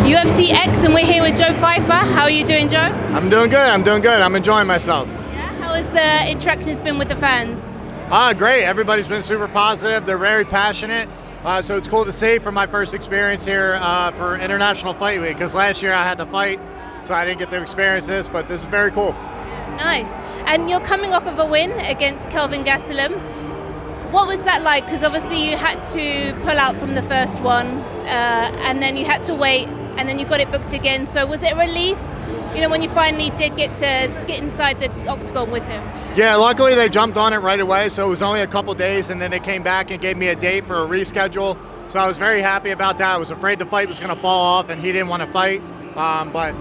UFC X, and we're here with Joe Pyfer. How are you doing, Joe? I'm doing good. I'm enjoying myself. Yeah. How has the interactions been with the fans? Great. Everybody's been super positive. They're very passionate. So it's cool to see from my first experience here for International Fight Week, because last year I had to fight, so I didn't get to experience this, but this is very cool. Nice. And you're coming off of a win against Kelvin Gastelum. What was that like? Because obviously you had to pull out from the first one, and then you had to wait, and then you got it booked again. So was it a relief, when you finally did get inside the octagon with him? Yeah, luckily they jumped on it right away, so it was only a couple days, and then they came back and gave me a date for a reschedule. So I was very happy about that. I was afraid the fight was going to fall off, and he didn't want to fight. But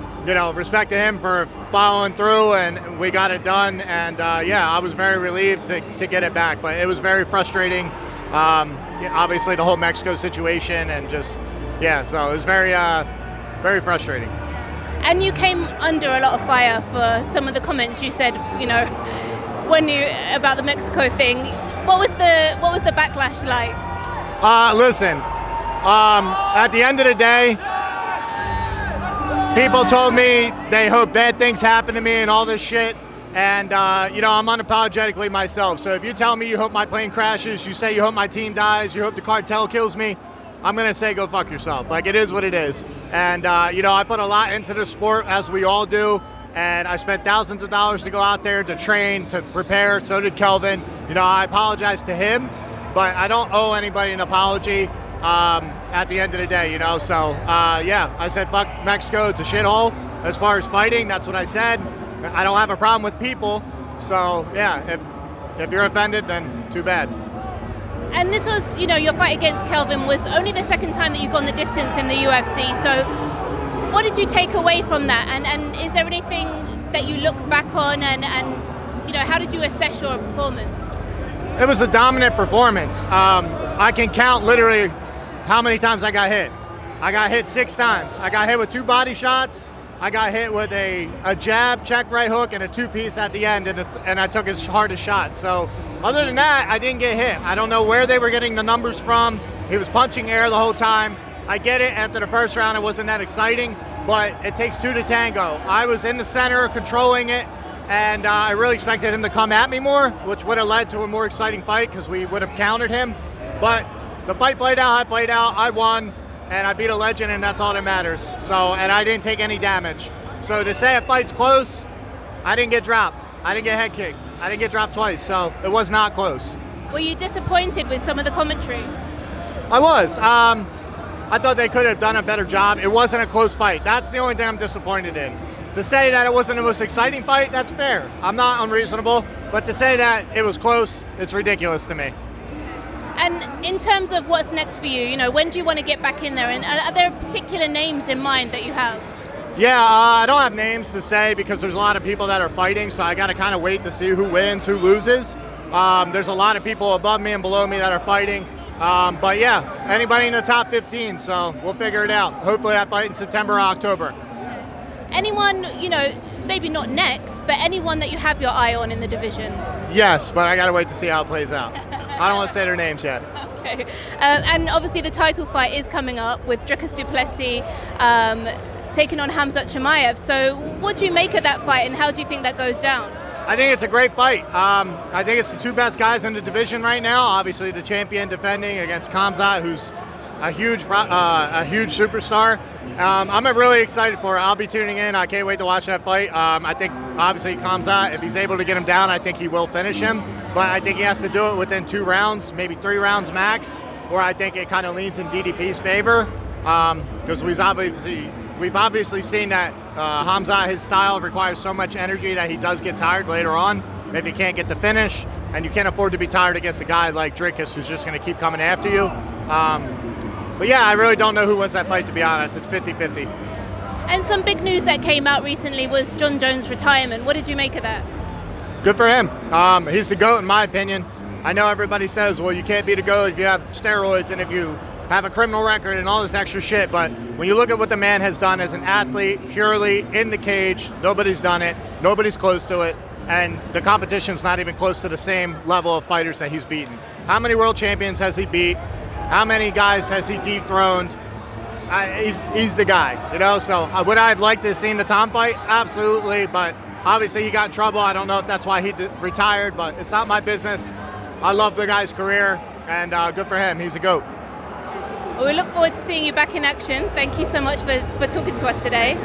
respect to him for following through, and we got it done. And I was very relieved to get it back, but it was very frustrating. Obviously the whole Mexico situation, and so it was very frustrating. And you came under a lot of fire for some of the comments you said, about the Mexico thing. What was the backlash like? Listen, at the end of the day, people told me they hope bad things happen to me and all this shit. And, I'm unapologetically myself. So if you tell me you hope my plane crashes, you say you hope my team dies, you hope the cartel kills me, I'm going to say go fuck yourself. Like, it is what it is. And, I put a lot into the sport, as we all do. And I spent thousands of dollars to go out there to train, to prepare. So did Kelvin. I apologize to him, but I don't owe anybody an apology. At the end of the day, so I said fuck Mexico, it's a shithole. As far as fighting, that's what I said. I don't have a problem with people, so if you're offended, then too bad. And this was, your fight against Kelvin was only the second time that you've gone the distance in the UFC, so what did you take away from that, and is there anything that you look back on, and how did you assess your performance? It was a dominant performance. I can count literally how many times I got hit. I got hit 6 times. I got hit with 2 body shots. I got hit with a jab, check right hook, and a 2-piece at the end, and I took as hard a shot. So other than that, I didn't get hit. I don't know where they were getting the numbers from. He was punching air the whole time. I get it, after the first round it wasn't that exciting, but it takes 2 to tango. I was in the center controlling it, and I really expected him to come at me more, which would have led to a more exciting fight because we would have countered him. But the fight played out, I won, and I beat a legend, and that's all that matters. So, and I didn't take any damage. So to say a fight's close, I didn't get dropped. I didn't get head kicked. I didn't get dropped twice, so it was not close. Were you disappointed with some of the commentary? I was. I thought they could have done a better job. It wasn't a close fight. That's the only thing I'm disappointed in. To say that it wasn't the most exciting fight, that's fair. I'm not unreasonable, but to say that it was close, it's ridiculous to me. And in terms of what's next for you, when do you want to get back in there? And are there particular names in mind that you have? Yeah, I don't have names to say because there's a lot of people that are fighting, so I got to kind of wait to see who wins, who loses. There's a lot of people above me and below me that are fighting. But anybody in the top 15, so we'll figure it out. Hopefully I fight in September or October. Anyone, maybe not next, but anyone that you have your eye on in the division? Yes, but I got to wait to see how it plays out. I don't want to say their names yet. Okay. And obviously the title fight is coming up with Dricus du Plessis taking on Khamzat Chimaev. So what do you make of that fight, and how do you think that goes down? I think it's a great fight. I think it's the 2 best guys in the division right now. Obviously the champion defending against Khamzat, who's a huge superstar. I'm really excited for it. I'll be tuning in. I can't wait to watch that fight. I think obviously Khamzat, if he's able to get him down, I think he will finish him. But I think he has to do it within 2 rounds, maybe 3 rounds max, where I think it kind of leans in DDP's favor. Because we've obviously seen that Khamzat, his style requires so much energy that he does get tired later on if he can't get the finish, and you can't afford to be tired against a guy like Dricus who's just going to keep coming after you. But I really don't know who wins that fight, to be honest. It's 50-50. And some big news that came out recently was Jon Jones' retirement. What did you make of that? Good for him. He's the GOAT in my opinion. I know everybody says, well, you can't be the GOAT if you have steroids and if you have a criminal record and all this extra shit, but when you look at what the man has done as an athlete, purely in the cage, nobody's done it, nobody's close to it, and the competition's not even close to the same level of fighters that he's beaten. How many world champions has he beat? How many guys has he dethroned? he's the guy, you know. So would I have liked to have seen the Tom fight? Absolutely, but obviously he got in trouble. I don't know if that's why he retired, but it's not my business. I love the guy's career, and good for him. He's a GOAT. Well, we look forward to seeing you back in action. Thank you so much for talking to us today.